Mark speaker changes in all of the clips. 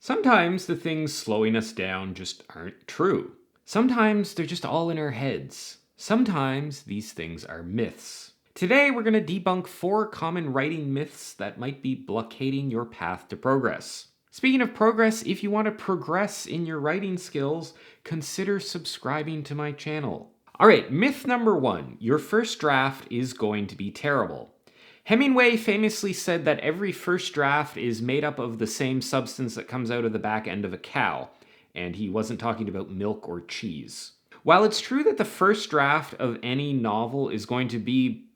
Speaker 1: Sometimes the things slowing us down just aren't true. Sometimes they're just all in our heads. Sometimes these things are myths. Today we're going to debunk 4 common writing myths that might be blockading your path to progress. Speaking of progress, if you want to progress in your writing skills, consider subscribing to my channel. Alright, myth number 1, your first draft is going to be terrible. Hemingway famously said that every first draft is made up of the same substance that comes out of the back end of a cow, and he wasn't talking about milk or cheese. While it's true that the first draft of any novel is going to be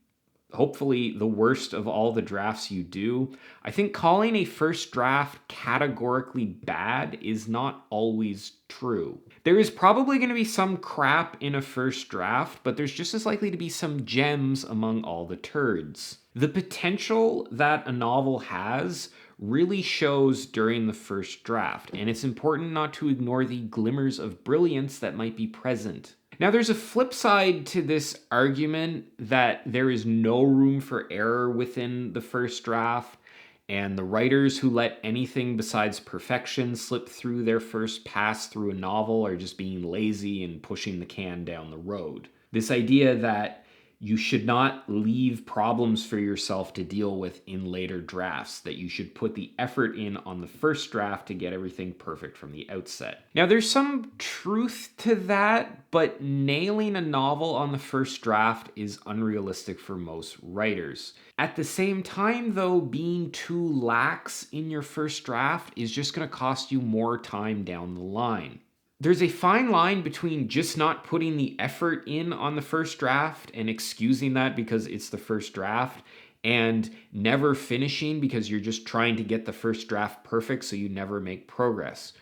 Speaker 1: hopefully the worst of all the drafts you do, I think calling a first draft categorically bad is not always true. There is probably going to be some crap in a first draft, but there's just as likely to be some gems among all the turds. The potential that a novel has really shows during the first draft, and it's important not to ignore the glimmers of brilliance that might be present. Now, there's a flip side to this argument that there is no room for error within the first draft, and the writers who let anything besides perfection slip through their first pass through a novel are just being lazy and pushing the can down the road. This idea that you should not leave problems for yourself to deal with in later drafts, that you should put the effort in on the first draft to get everything perfect from the outset. Now, there's some truth to that, but nailing a novel on the first draft is unrealistic for most writers. At the same time, though, being too lax in your first draft is just going to cost you more time down the line. There's a fine line between just not putting the effort in on the first draft and excusing that because it's the first draft, and never finishing because you're just trying to get the first draft perfect so you never make progress.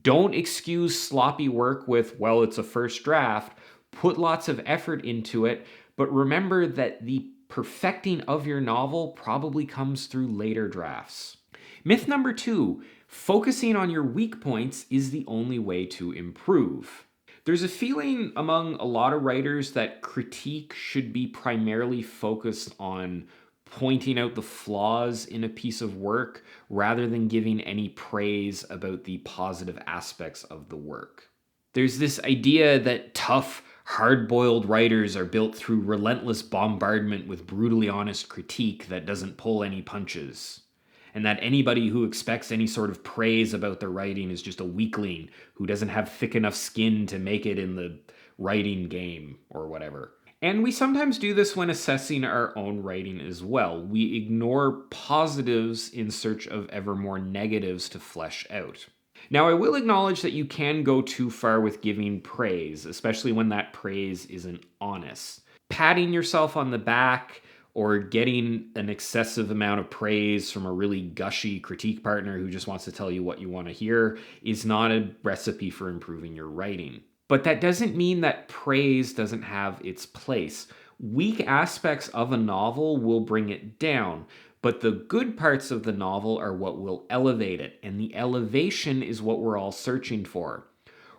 Speaker 1: Don't excuse sloppy work with, well, it's a first draft. Put lots of effort into it, but remember that the perfecting of your novel probably comes through later drafts. Myth number 2, focusing on your weak points is the only way to improve. There's a feeling among a lot of writers that critique should be primarily focused on pointing out the flaws in a piece of work rather than giving any praise about the positive aspects of the work. There's this idea that tough, hard-boiled writers are built through relentless bombardment with brutally honest critique that doesn't pull any punches, and that anybody who expects any sort of praise about their writing is just a weakling who doesn't have thick enough skin to make it in the writing game or whatever. And we sometimes do this when assessing our own writing as well. We ignore positives in search of ever more negatives to flesh out. Now, I will acknowledge that you can go too far with giving praise, especially when that praise isn't honest. Patting yourself on the back or getting an excessive amount of praise from a really gushy critique partner who just wants to tell you what you want to hear is not a recipe for improving your writing. But that doesn't mean that praise doesn't have its place. Weak aspects of a novel will bring it down, but the good parts of the novel are what will elevate it, and the elevation is what we're all searching for.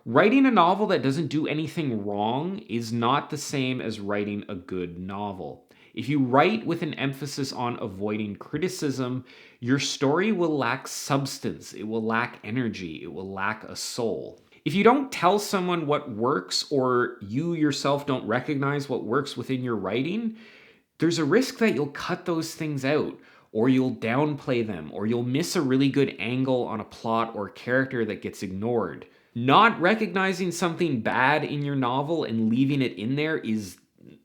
Speaker 1: Writing a novel that doesn't do anything wrong is not the same as writing a good novel. If you write with an emphasis on avoiding criticism, your story will lack substance, it will lack energy, it will lack a soul. If you don't tell someone what works, or you yourself don't recognize what works within your writing, there's a risk that you'll cut those things out, or you'll downplay them, or you'll miss a really good angle on a plot or character that gets ignored. Not recognizing something bad in your novel and leaving it in there is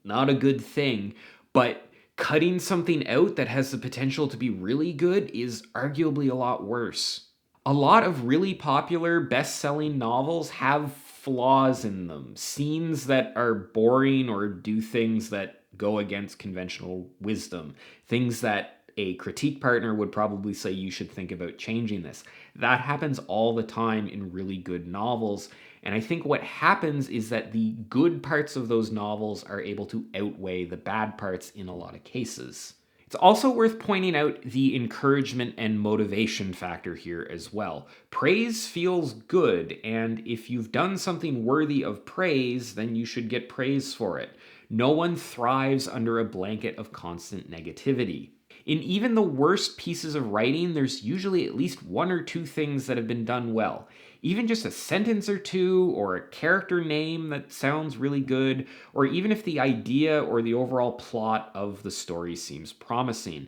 Speaker 1: not a good thing, but cutting something out that has the potential to be really good is arguably a lot worse. A lot of really popular best-selling novels have flaws in them, scenes that are boring or do things that go against conventional wisdom, things that a critique partner would probably say you should think about changing this. That happens all the time in really good novels, and I think what happens is that the good parts of those novels are able to outweigh the bad parts in a lot of cases. It's also worth pointing out the encouragement and motivation factor here as well. Praise feels good, and if you've done something worthy of praise, then you should get praise for it. No one thrives under a blanket of constant negativity. In even the worst pieces of writing, there's usually at least one or two things that have been done well. Even just a sentence or two, or a character name that sounds really good, or even if the idea or the overall plot of the story seems promising.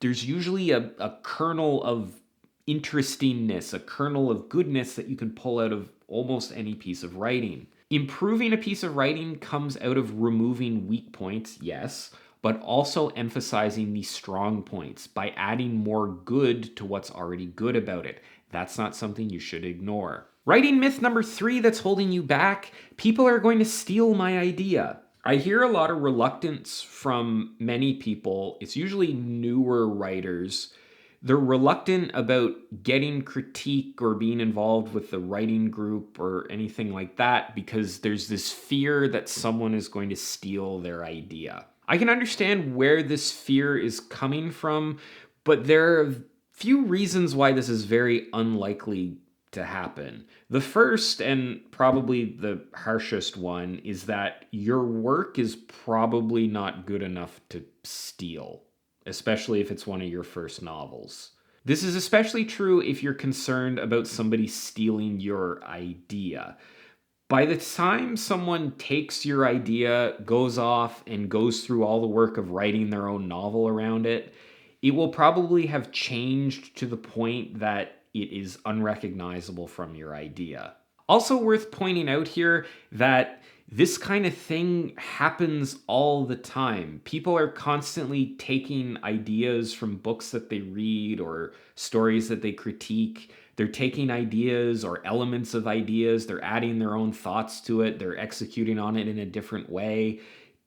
Speaker 1: There's usually a kernel of interestingness, a kernel of goodness that you can pull out of almost any piece of writing. Improving a piece of writing comes out of removing weak points, yes, but also emphasizing the strong points by adding more good to what's already good about it. That's not something you should ignore. Writing myth number 3 that's holding you back: people are going to steal my idea. I hear a lot of reluctance from many people. It's usually newer writers. They're reluctant about getting critique or being involved with the writing group or anything like that because there's this fear that someone is going to steal their idea. I can understand where this fear is coming from, but there are a few reasons why this is very unlikely to happen. The first, and probably the harshest one, is that your work is probably not good enough to steal, especially if it's one of your first novels. This is especially true if you're concerned about somebody stealing your idea. By the time someone takes your idea, goes off, and goes through all the work of writing their own novel around it, it will probably have changed to the point that it is unrecognizable from your idea. Also worth pointing out here that this kind of thing happens all the time. People are constantly taking ideas from books that they read or stories that they critique. They're taking ideas or elements of ideas, they're adding their own thoughts to it, they're executing on it in a different way.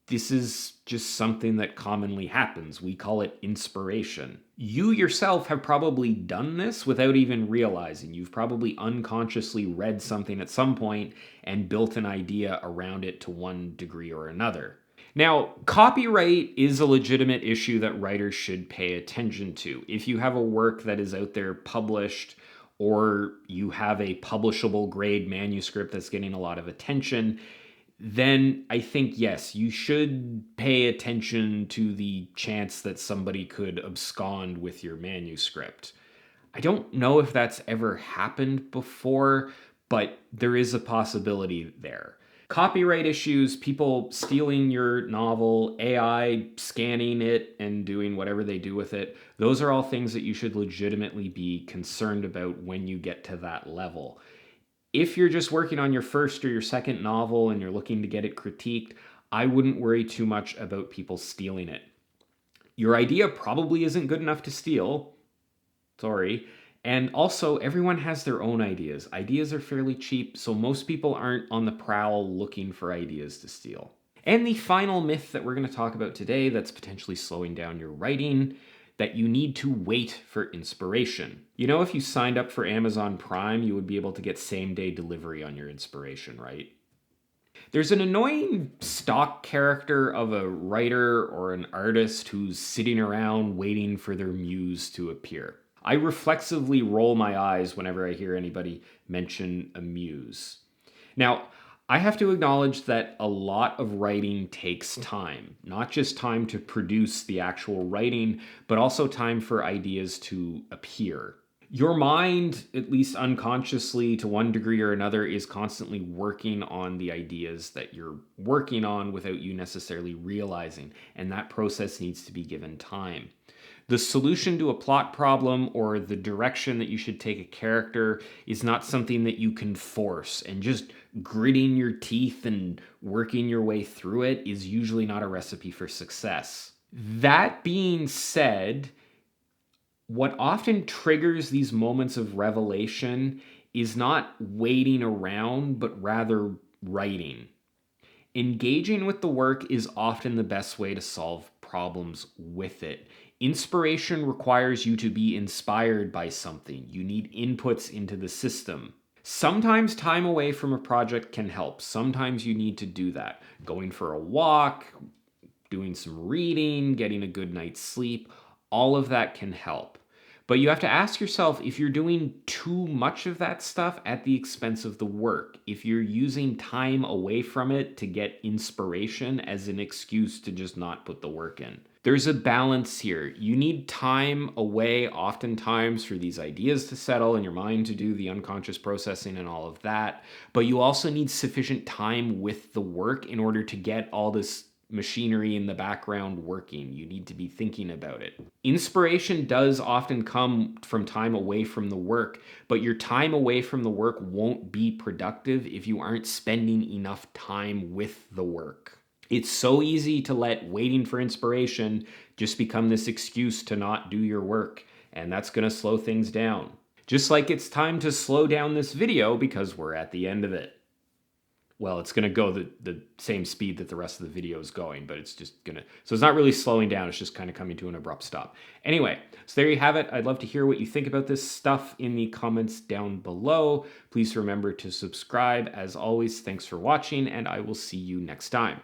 Speaker 1: This is just something that commonly happens. We call it inspiration. You yourself have probably done this without even realizing. You've probably unconsciously read something at some point and built an idea around it to one degree or another. Now, copyright is a legitimate issue that writers should pay attention to. If you have a work that is out there published, or you have a publishable grade manuscript that's getting a lot of attention, then I think, yes, you should pay attention to the chance that somebody could abscond with your manuscript. I don't know if that's ever happened before, but there is a possibility there. Copyright issues, people stealing your novel, AI scanning it and doing whatever they do with it, those are all things that you should legitimately be concerned about when you get to that level. If you're just working on your first or your second novel and you're looking to get it critiqued, I wouldn't worry too much about people stealing it. Your idea probably isn't good enough to steal. Sorry. And also, everyone has their own ideas. Ideas are fairly cheap, so most people aren't on the prowl looking for ideas to steal. And the final myth that we're going to talk about today that's potentially slowing down your writing: that you need to wait for inspiration. You know, if you signed up for Amazon Prime, you would be able to get same-day delivery on your inspiration, right? There's an annoying stock character of a writer or an artist who's sitting around waiting for their muse to appear. I reflexively roll my eyes whenever I hear anybody mention a muse. Now, I have to acknowledge that a lot of writing takes time. Not just time to produce the actual writing, but also time for ideas to appear. Your mind, at least unconsciously to one degree or another, is constantly working on the ideas that you're working on without you necessarily realizing, and that process needs to be given time. The solution to a plot problem or the direction that you should take a character is not something that you can force, and just gritting your teeth and working your way through it is usually not a recipe for success. That being said, what often triggers these moments of revelation is not waiting around, but rather writing. Engaging with the work is often the best way to solve problems with it. Inspiration requires you to be inspired by something. You need inputs into the system. Sometimes time away from a project can help. Sometimes you need to do that. Going for a walk, doing some reading, getting a good night's sleep, all of that can help. But you have to ask yourself if you're doing too much of that stuff at the expense of the work, if you're using time away from it to get inspiration as an excuse to just not put the work in. There's a balance here. You need time away oftentimes for these ideas to settle and your mind to do the unconscious processing and all of that. But you also need sufficient time with the work in order to get all this machinery in the background working. You need to be thinking about it. Inspiration does often come from time away from the work, but your time away from the work won't be productive if you aren't spending enough time with the work. It's so easy to let waiting for inspiration just become this excuse to not do your work, and that's going to slow things down. Just like it's time to slow down this video because we're at the end of it. Well, it's going to go the same speed that the rest of the video is going, but it's just going to, so it's not really slowing down. It's just kind of coming to an abrupt stop. Anyway, so there you have it. I'd love to hear what you think about this stuff in the comments down below. Please remember to subscribe. As always, thanks for watching, and I will see you next time.